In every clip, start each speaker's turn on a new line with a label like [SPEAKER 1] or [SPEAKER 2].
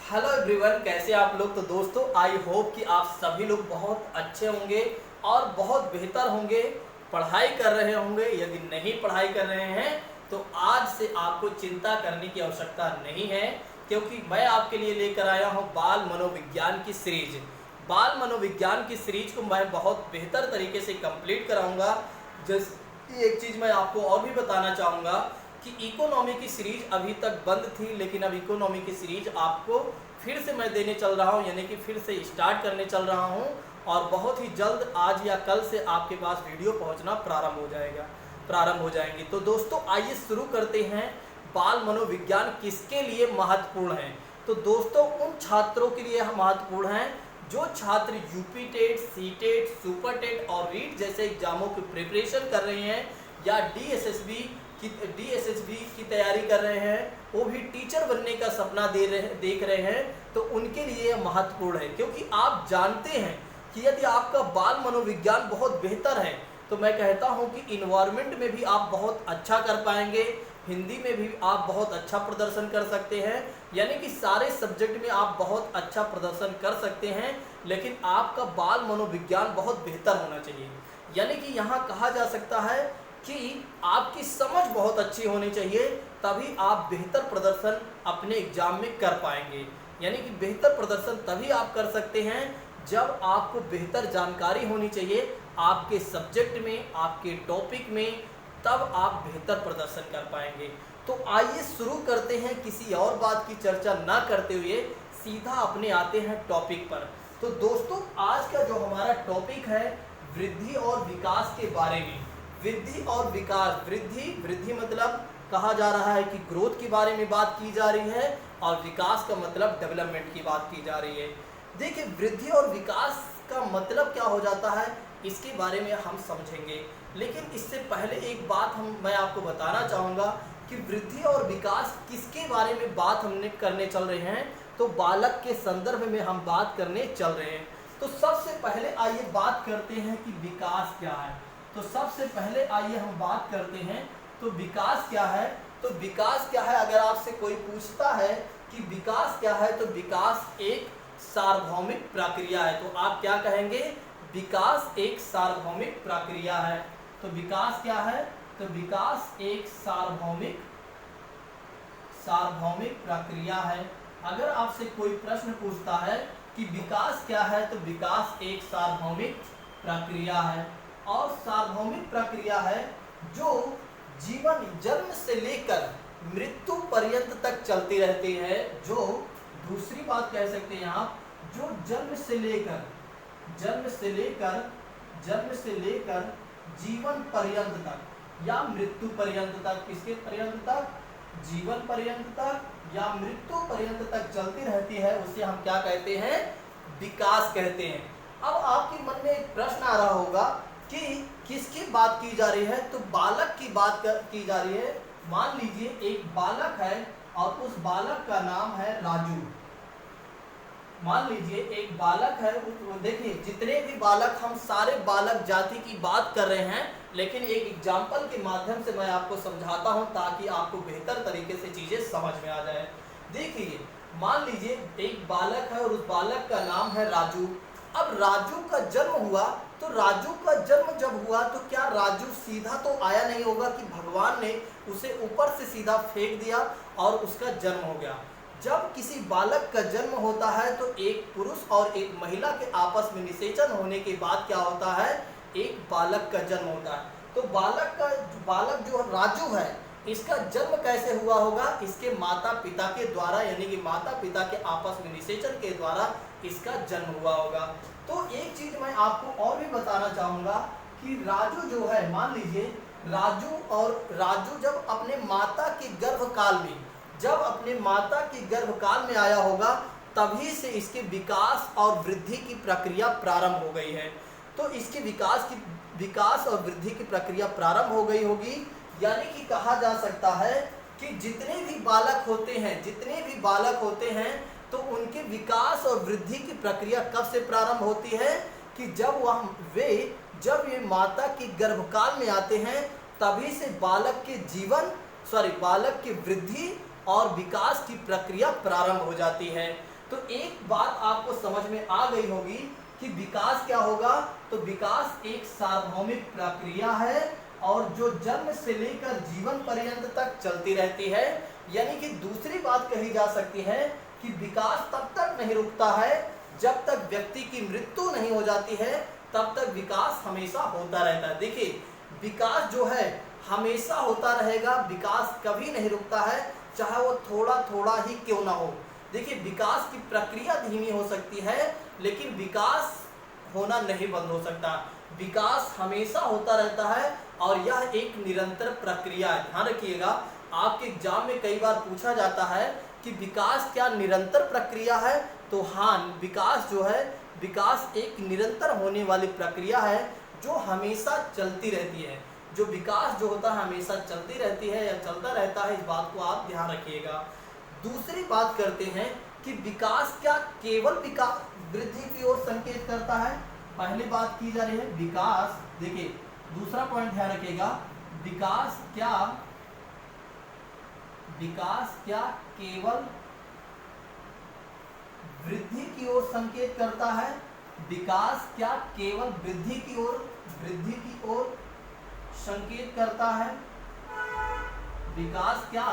[SPEAKER 1] Hello everyone, कैसे आप लोग। तो दोस्तों, आई होप कि आप सभी लोग बहुत अच्छे होंगे और बहुत बेहतर होंगे, पढ़ाई कर रहे होंगे। यदि नहीं पढ़ाई कर रहे हैं तो आज से आपको चिंता करने की आवश्यकता नहीं है, क्योंकि मैं आपके लिए लेकर आया हूं बाल मनोविज्ञान की सीरीज। बाल मनोविज्ञान की सीरीज को मैं बहुत बेहतर तरीके से कंप्लीट कराऊंगा। जैसे एक चीज़ मैं आपको और भी बताना चाहूँगा कि इकोनॉमी की सीरीज अभी तक बंद थी, लेकिन अब इकोनॉमी की सीरीज आपको फिर से मैं देने चल रहा हूं, यानी कि फिर से स्टार्ट करने चल रहा हूं। और बहुत ही जल्द आज या कल से आपके पास वीडियो पहुंचना प्रारंभ हो जाएंगी। तो दोस्तों, आइए शुरू करते हैं। बाल मनोविज्ञान किसके लिए महत्वपूर्ण है? तो दोस्तों, उन छात्रों के लिए महत्वपूर्ण है जो छात्र UP TET, C TET, super TET और रीट जैसे एग्जामों की प्रिपरेशन कर रहे हैं, या डीएसएसबी की तैयारी कर रहे हैं, वो भी टीचर बनने का सपना देख रहे हैं। तो उनके लिए यह महत्वपूर्ण है, क्योंकि आप जानते हैं कि यदि आपका बाल मनोविज्ञान बहुत बेहतर है तो मैं कहता हूं कि इन्वायरमेंट में भी आप बहुत अच्छा कर पाएंगे, हिंदी में भी आप बहुत अच्छा प्रदर्शन कर सकते हैं, यानी कि सारे सब्जेक्ट में आप बहुत अच्छा प्रदर्शन कर सकते हैं। लेकिन आपका बाल मनोविज्ञान बहुत बेहतर होना चाहिए, यानी कि यहाँ कहा जा सकता है कि आपकी समझ बहुत अच्छी होनी चाहिए, तभी आप बेहतर प्रदर्शन अपने एग्जाम में कर पाएंगे। यानी कि बेहतर प्रदर्शन तभी आप कर सकते हैं जब आपको बेहतर जानकारी होनी चाहिए आपके सब्जेक्ट में, आपके टॉपिक में, तब आप बेहतर प्रदर्शन कर पाएंगे। तो आइए शुरू करते हैं, किसी और बात की चर्चा ना करते हुए सीधा अपने आते हैं टॉपिक पर। तो दोस्तों, आज का जो हमारा टॉपिक है वृद्धि और विकास के बारे में। वृद्धि और विकास, वृद्धि मतलब कहा जा रहा है कि ग्रोथ के बारे में बात की जा रही है, और विकास का मतलब डेवलपमेंट की बात की जा रही है। देखिए, वृद्धि और विकास का मतलब क्या हो जाता है, इसके बारे में हम समझेंगे। लेकिन इससे पहले एक बात मैं आपको बताना चाहूँगा कि वृद्धि और विकास किसके बारे में बात हमने करने चल रहे हैं। तो बालक के संदर्भ में हम बात करने चल रहे हैं। तो सबसे पहले आइए बात करते हैं कि विकास क्या है। तो सबसे पहले आइए हम बात करते हैं तो विकास क्या है। तो विकास क्या है, अगर आपसे कोई पूछता है कि विकास क्या है, तो विकास एक सार्वभौमिक प्रक्रिया है। तो आप क्या कहेंगे? विकास एक सार्वभौमिक प्रक्रिया है। तो विकास क्या है? तो विकास एक सार्वभौमिक प्रक्रिया है। अगर आपसे कोई प्रश्न पूछता है कि विकास क्या है, तो विकास एक सार्वभौमिक प्रक्रिया है। और सार्वभौमिक प्रक्रिया है जो जीवन जन्म से लेकर मृत्यु पर्यंत तक चलती रहती है। जो दूसरी बात कह सकते हैं आप, जो जन्म से लेकर जीवन पर्यंत तक या मृत्यु पर्यंत तक, किसके पर्यंत तक? जीवन पर्यंत तक या मृत्यु पर्यंत तक चलती रहती है, उसे हम क्या कहते हैं? विकास कहते हैं। अब आपके मन में एक प्रश्न आ रहा होगा कि किसकी बात की जा रही है? तो बालक की बात की जा रही है। मान लीजिए एक बालक है और उस बालक का नाम है राजू। मान लीजिए एक बालक है, देखिए जितने भी बालक, हम सारे बालक जाति की बात कर रहे हैं, लेकिन एक एग्जाम्पल के माध्यम से मैं आपको समझाता हूं ताकि आपको बेहतर तरीके से चीजें समझ में आ जाए। देखिए, मान लीजिए एक बालक है और उस बालक का नाम है राजू। अब राजू का जन्म हुआ, तो राजू का जन्म जब हुआ तो क्या राजू सीधा तो आया नहीं होगा कि भगवान ने उसे ऊपर से सीधा फेंक दिया और उसका जन्म हो गया। जब किसी बालक का जन्म होता है तो एक पुरुष और एक महिला के आपस में निषेचन होने के बाद क्या होता है? एक बालक का जन्म होता है। तो बालक जो राजू है, इसका जन्म कैसे हुआ होगा? इसके माता पिता के द्वारा, यानी कि माता पिता के आपस में निषेचन के द्वारा इसका जन्म हुआ होगा। तो एक चीज मैं आपको और भी बताना चाहूंगा कि राजू जो है, मान लीजिए राजू जब अपने माता के गर्भकाल में आया होगा, तभी से इसके विकास और वृद्धि की प्रक्रिया प्रारंभ हो गई है। तो इसके विकास और वृद्धि की प्रक्रिया प्रारंभ हो गई होगी, यानी कि कहा जा सकता है कि जितने भी बालक होते हैं तो उनके विकास और वृद्धि की प्रक्रिया कब से प्रारंभ होती है? कि जब ये माता के गर्भकाल में आते हैं, तभी से बालक के वृद्धि और विकास की प्रक्रिया प्रारंभ हो जाती है। तो एक बात आपको समझ में आ गई होगी कि विकास क्या होगा। तो विकास एक सार्वभौमिक प्रक्रिया है और जो जन्म से लेकर जीवन पर्यंत तक चलती रहती है। यानी कि दूसरी बात कही जा सकती है कि विकास तब तक नहीं रुकता है जब तक व्यक्ति की मृत्यु नहीं हो जाती है, तब तक विकास हमेशा होता रहता है। देखिए, विकास जो है हमेशा होता रहेगा, विकास कभी नहीं रुकता है, चाहे वो थोड़ा थोड़ा ही क्यों ना हो। देखिए, विकास की प्रक्रिया धीमी हो सकती है लेकिन विकास होना नहीं बंद हो सकता। विकास हमेशा होता रहता है और यह एक निरंतर प्रक्रिया है। ध्यान रखिएगा, आपके एग्जाम में कई बार पूछा जाता है कि विकास क्या निरंतर प्रक्रिया है। तो हाँ, विकास जो है, विकास एक निरंतर होने वाली प्रक्रिया है जो हमेशा चलती रहती है। जो विकास जो होता है हमेशा चलती रहती है या चलता रहता है, इस बात को आप ध्यान रखिएगा। दूसरी बात करते हैं कि विकास क्या केवल विकास वृद्धि की ओर संकेत करता है। पहली बात की जा रही है विकास, देखिए दूसरा पॉइंट ध्यान रखिएगा, विकास क्या केवल वृद्धि की ओर संकेत करता है। विकास क्या केवल वृद्धि की ओर संकेत करता है। विकास क्या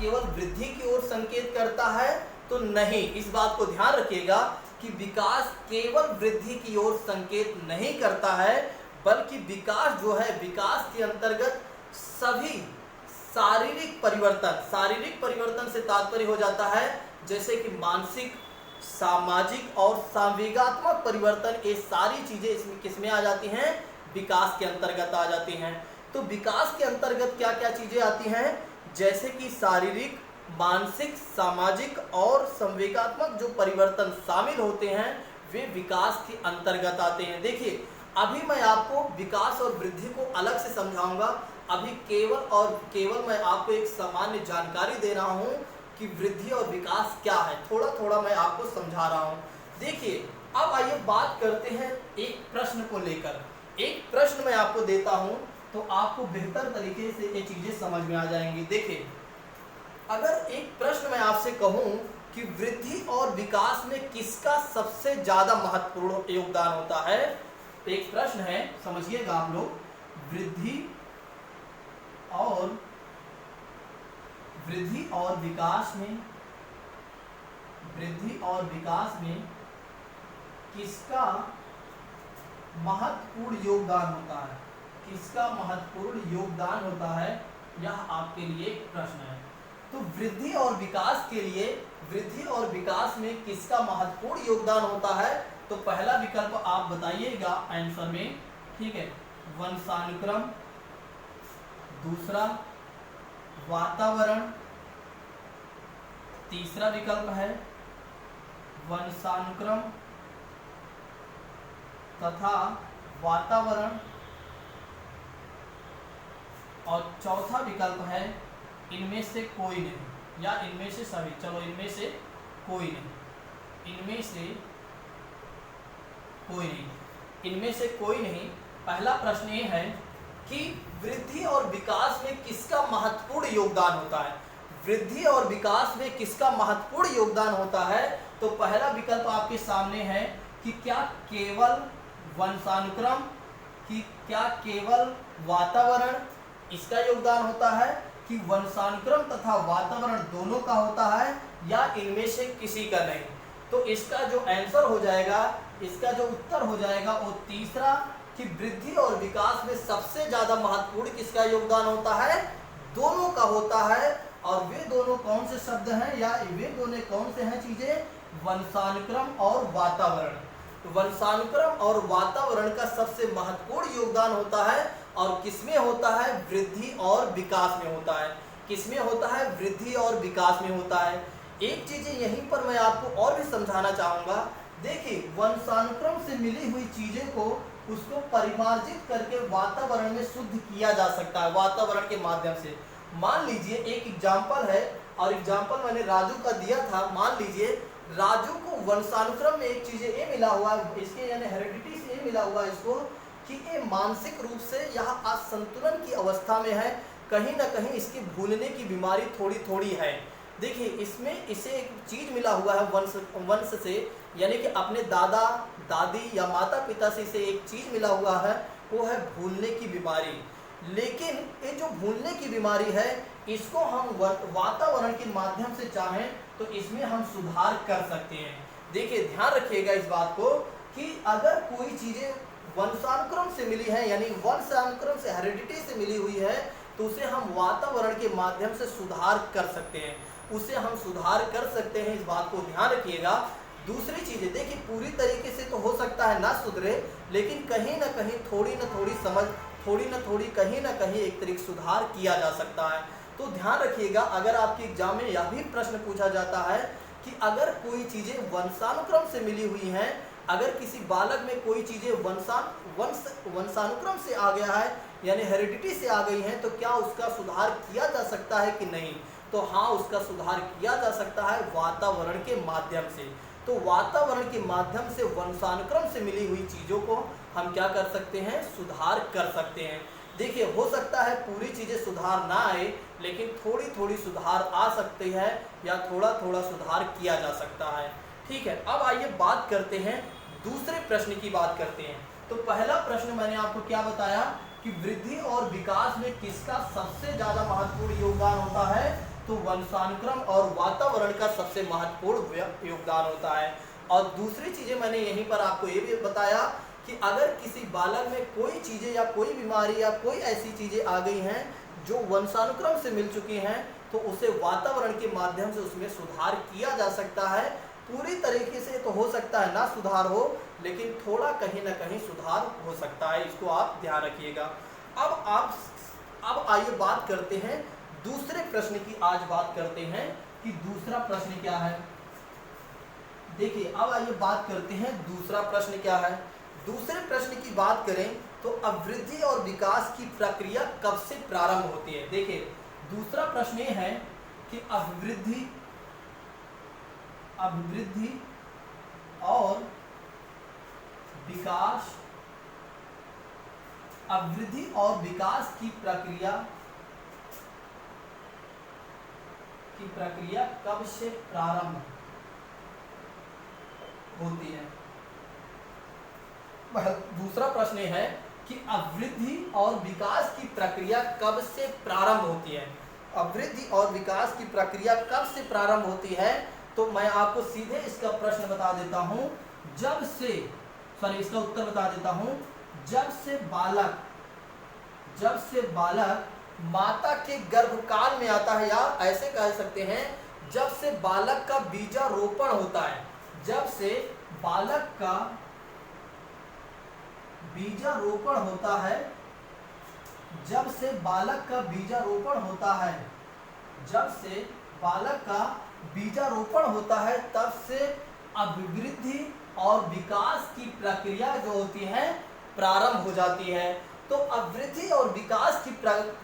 [SPEAKER 1] केवल वृद्धि की ओर संकेत करता है। तो नहीं, इस बात को ध्यान रखिएगा कि विकास केवल वृद्धि की ओर संकेत नहीं करता है, बल्कि विकास जो है, विकास के अंतर्गत सभी शारीरिक परिवर्तन से तात्पर्य हो जाता है, जैसे कि मानसिक, सामाजिक और संवेगात्मक परिवर्तन। ये सारी चीजें इसमें किसमें आ जाती हैं, विकास के अंतर्गत आ जाती हैं। तो विकास के अंतर्गत क्या क्या चीजें आती हैं, जैसे कि शारीरिक, मानसिक, सामाजिक और संवेगात्मक जो परिवर्तन शामिल होते हैं वे विकास के अंतर्गत आते हैं। देखिए, अभी मैं आपको विकास और वृद्धि को अलग से समझाऊंगा। अभी केवल मैं आपको एक सामान्य जानकारी दे रहा हूं कि वृद्धि और विकास क्या है, थोड़ा थोड़ा मैं आपको समझा रहा हूं। देखिए, अब आइए बात करते हैं एक प्रश्न को लेकर। एक प्रश्न मैं आपको देता हूं तो आपको बेहतर तरीके से ये चीजें समझ में आ जाएंगी। देखिए, अगर एक प्रश्न मैं आपसे कहूं कि वृद्धि और विकास में किसका सबसे ज्यादा महत्वपूर्ण योगदान होता है, तो एक प्रश्न है, समझिएगा आप लोग, वृद्धि और विकास में किसका महत्वपूर्ण योगदान होता है, किसका महत्वपूर्ण योगदान होता है, यह आपके लिए एक प्रश्न है। तो वृद्धि और विकास में किसका महत्वपूर्ण योगदान होता है, तो पहला विकल्प आप बताइएगा आंसर में, ठीक है, वंशानुक्रम, दूसरा वातावरण, तीसरा विकल्प है वंशानुक्रम तथा वातावरण, और चौथा विकल्प है इनमें से कोई नहीं या इनमें से सभी। चलो, इनमें से कोई नहीं। पहला प्रश्न ये है कि वृद्धि और विकास में किसका महत्वपूर्ण योगदान होता है। वृद्धि और विकास में किसका महत्वपूर्ण योगदान होता है, तो पहला विकल्प आपके सामने है कि क्या केवल वंशानुक्रम, कि क्या केवल वातावरण इसका योगदान होता है, कि वंशानुक्रम तथा वातावरण दोनों का होता है, या इनमें से किसी का नहीं। तो इसका जो आंसर हो जाएगा, इसका जो उत्तर हो जाएगा वो तीसरा, कि वृद्धि और विकास में सबसे ज्यादा महत्वपूर्ण किसका योगदान होता है, दोनों का होता है। और वे दोनों कौन से शब्द हैं या वे दोनों कौन से हैं चीजें, वंशानुक्रम और वातावरण। तो वंशानुक्रम और वातावरण का सबसे महत्वपूर्ण योगदान होता है, और किसमें होता है, वृद्धि और विकास में होता है। किसमें होता है, वृद्धि और विकास में होता है। एक चीज यहीं पर मैं आपको और भी समझाना चाहूंगा। देखिए, वंशानुक्रम से मिली हुई चीजें को उसको परिमार्जित करके वातावरण में शुद्ध किया जा सकता है, वातावरण के माध्यम से। मान लीजिए एक एग्जाम्पल है, और एग्जाम्पल मैंने राजू का दिया था। मान लीजिए राजू को वंशानुक्रम में एक चीज ये मिला हुआ है, इसके यानी हेरिडिटी से ये मिला हुआ है इसको, कि ये मानसिक रूप से यह असंतुलन की अवस्था में है, कहीं ना कहीं इसकी भूलने की बीमारी थोड़ी थोड़ी है। देखिए इसमें इसे एक चीज मिला हुआ है वंश से, यानी कि अपने दादा दादी या माता पिता से इसे एक चीज मिला हुआ है, वो है भूलने की बीमारी। लेकिन ये जो भूलने की बीमारी है, इसको हम वातावरण के माध्यम से चाहें तो इसमें हम सुधार कर सकते हैं। देखिए ध्यान रखिएगा इस बात को कि अगर कोई चीजें वंशानुक्रम से मिली है, यानी वंशानुक्रम से हेरिडिटी से मिली हुई है, तो उसे हम वातावरण के माध्यम से सुधार कर सकते हैं, उसे हम सुधार कर सकते हैं, इस बात को ध्यान रखिएगा। दूसरी चीजें देखिए, पूरी तरीके से तो हो सकता है ना सुधरे, लेकिन कहीं ना कहीं थोड़ी ना थोड़ी समझ, थोड़ी ना थोड़ी कहीं ना कहीं एक तरीके सुधार किया जा सकता है। तो ध्यान रखिएगा, अगर आपके एग्जाम में यह भी प्रश्न पूछा जाता है कि अगर कोई चीजें वंशानुक्रम से मिली हुई हैं, अगर किसी बालक में कोई चीजें वंशानुक्रम से आ गया है, यानी हेरिडिटी से आ गई हैं, तो क्या उसका सुधार किया जा सकता है कि नहीं? तो हाँ, उसका सुधार किया जा सकता है वातावरण के माध्यम से। तो वातावरण के माध्यम से वंशानुक्रम से मिली हुई चीज़ों को हम क्या कर सकते हैं? सुधार कर सकते हैं। देखिए हो सकता है पूरी चीज़ें सुधार ना आए, लेकिन थोड़ी थोड़ी सुधार आ सकती है या थोड़ा थोड़ा सुधार किया जा सकता है। ठीक है, अब आइए बात करते हैं दूसरे प्रश्न की बात करते हैं। तो पहला प्रश्न मैंने आपको क्या बताया कि वृद्धि और विकास में किसका सबसे ज़्यादा महत्वपूर्ण योगदान होता है? तो वंशानुक्रम और वातावरण का सबसे महत्वपूर्ण योगदान होता है। और दूसरी चीज़ें मैंने यहीं पर आपको ये भी बताया कि अगर किसी बालक में कोई चीज़ें या कोई बीमारी या कोई ऐसी चीज़ें आ गई हैं जो वंशानुक्रम से मिल चुकी हैं, तो उसे वातावरण के माध्यम से उसमें सुधार किया जा सकता है। पूरी तरीके से तो हो सकता है ना सुधार हो, लेकिन थोड़ा कहीं ना कहीं सुधार हो सकता है, इसको आप ध्यान रखिएगा। अब आइए बात करते हैं दूसरे प्रश्न की। आज बात करते हैं कि दूसरा प्रश्न क्या है। देखिए अब आइए बात करते हैं दूसरा प्रश्न क्या है। दूसरे प्रश्न की बात करें तो अभिवृद्धि और विकास की प्रक्रिया कब से प्रारंभ होती है? देखिए दूसरा प्रश्न ये है कि अभिवृद्धि और विकास, अभिवृद्धि और विकास की प्रक्रिया कब से प्रारंभ होती है? दूसरा प्रश्न है कि अभिवृद्धि और विकास की प्रक्रिया कब से प्रारंभ होती है? अभिवृद्धि और विकास की प्रक्रिया कब से प्रारंभ होती है? तो मैं आपको सीधे इसका प्रश्न बता देता हूं, इसका उत्तर बता देता हूं, जब से बालक माता के गर्भकाल में आता है, या ऐसे कह सकते हैं जब से बालक का बीजारोपण होता है। जब से बालक का बीजारोपण होता है, जब से बालक का बीजारोपण होता है, जब से बालक का बीजारोपण होता है, तब से अभिवृद्धि और विकास की प्रक्रिया जो होती है प्रारंभ हो जाती है। तो अभिवृद्धि और विकास की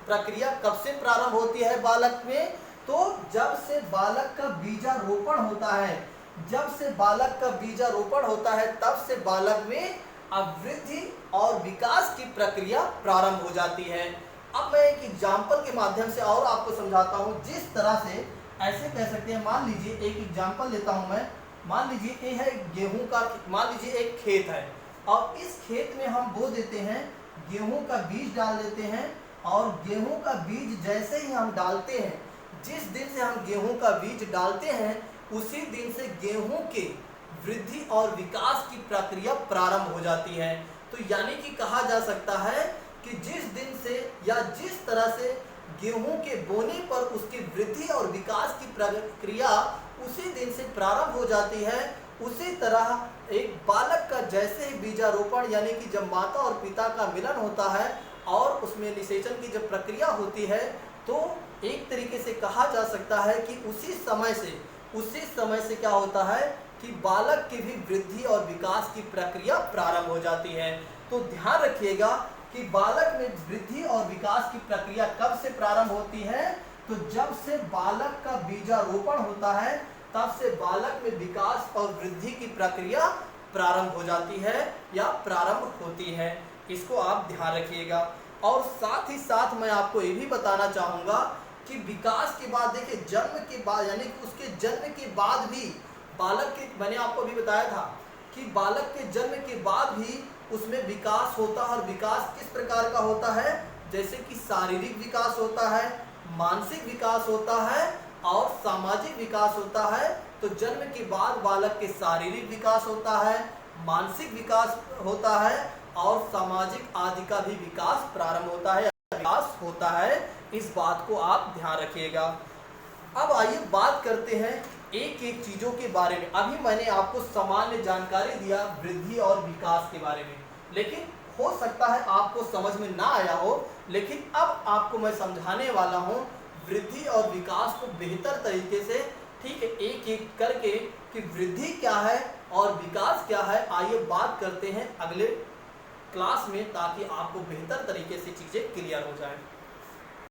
[SPEAKER 1] प्रक्रिया कब से प्रारंभ होती है बालक में? तो जब से बालक का बीजारोपण होता है, जब से बालक का बीजारोपण होता है, तब से बालक में अभिवृद्धि और विकास की प्रक्रिया प्रारंभ हो जाती है। अब मैं एक एग्जाम्पल के माध्यम से और आपको समझाता हूँ। जिस तरह से ऐसे कह सकते हैं, मान लीजिए एक एग्जाम्पल लेता हूँ मैं। मान लीजिए ये है गेहूं का, मान लीजिए एक खेत है और इस खेत में हम बो देते हैं, गेहूं का बीज डाल देते हैं। और गेहूं का बीज जैसे ही हम डालते हैं, जिस दिन से हम गेहूं का बीज डालते हैं, उसी दिन से गेहूं के वृद्धि और विकास की प्रक्रिया प्रारंभ हो जाती है। तो यानी कि कहा जा सकता है कि जिस दिन से या जिस तरह से गेहूं के बोने पर उसकी वृद्धि और विकास की प्रक्रिया उसी दिन से प्रारंभ हो जाती है, उसी तरह एक बालक का जैसे ही बीजारोपण, यानी कि जब माता और पिता का मिलन होता है और उसमें निषेचन की जब प्रक्रिया होती है, तो एक तरीके से कहा जा सकता है कि उसी समय से क्या होता है कि बालक की भी वृद्धि और विकास की प्रक्रिया प्रारंभ हो जाती है। तो ध्यान रखिएगा कि बालक में वृद्धि और विकास की प्रक्रिया कब से प्रारंभ होती है? तो जब से बालक का बीजारोपण होता है, तब से बालक में विकास और वृद्धि की प्रक्रिया प्रारंभ हो जाती है या प्रारंभ होती है। इसको आप ध्यान रखिएगा। और साथ ही साथ मैं आपको ये भी बताना चाहूँगा कि कि विकास के बाद, देखिए जन्म के बाद यानी कि उसके जन्म के बाद भी बालक के, मैंने आपको अभी बताया था कि बालक के जन्म के बाद भी उसमें विकास होता है। और विकास किस प्रकार का होता है, जैसे कि शारीरिक विकास होता है, मानसिक विकास होता है और सामाजिक विकास होता है। तो जन्म के बाद बालक के शारीरिक विकास होता है, मानसिक विकास होता है और सामाजिक आदि का भी विकास प्रारंभ होता है, विकास होता है। इस बात को आप ध्यान रखिएगा। अब आइए बात करते हैं एक एक चीजों के बारे में। अभी मैंने आपको सामान्य जानकारी दिया वृद्धि और विकास के बारे में, लेकिन हो सकता है आपको समझ में ना आया हो, लेकिन अब आपको मैं समझाने वाला हूं वृद्धि और विकास को बेहतर तरीके से, ठीक है, एक एक करके कि वृद्धि क्या है और विकास क्या है। आइए बात करते हैं अगले क्लास में, ताकि आपको बेहतर तरीके से चीजें क्लियर हो जाएं।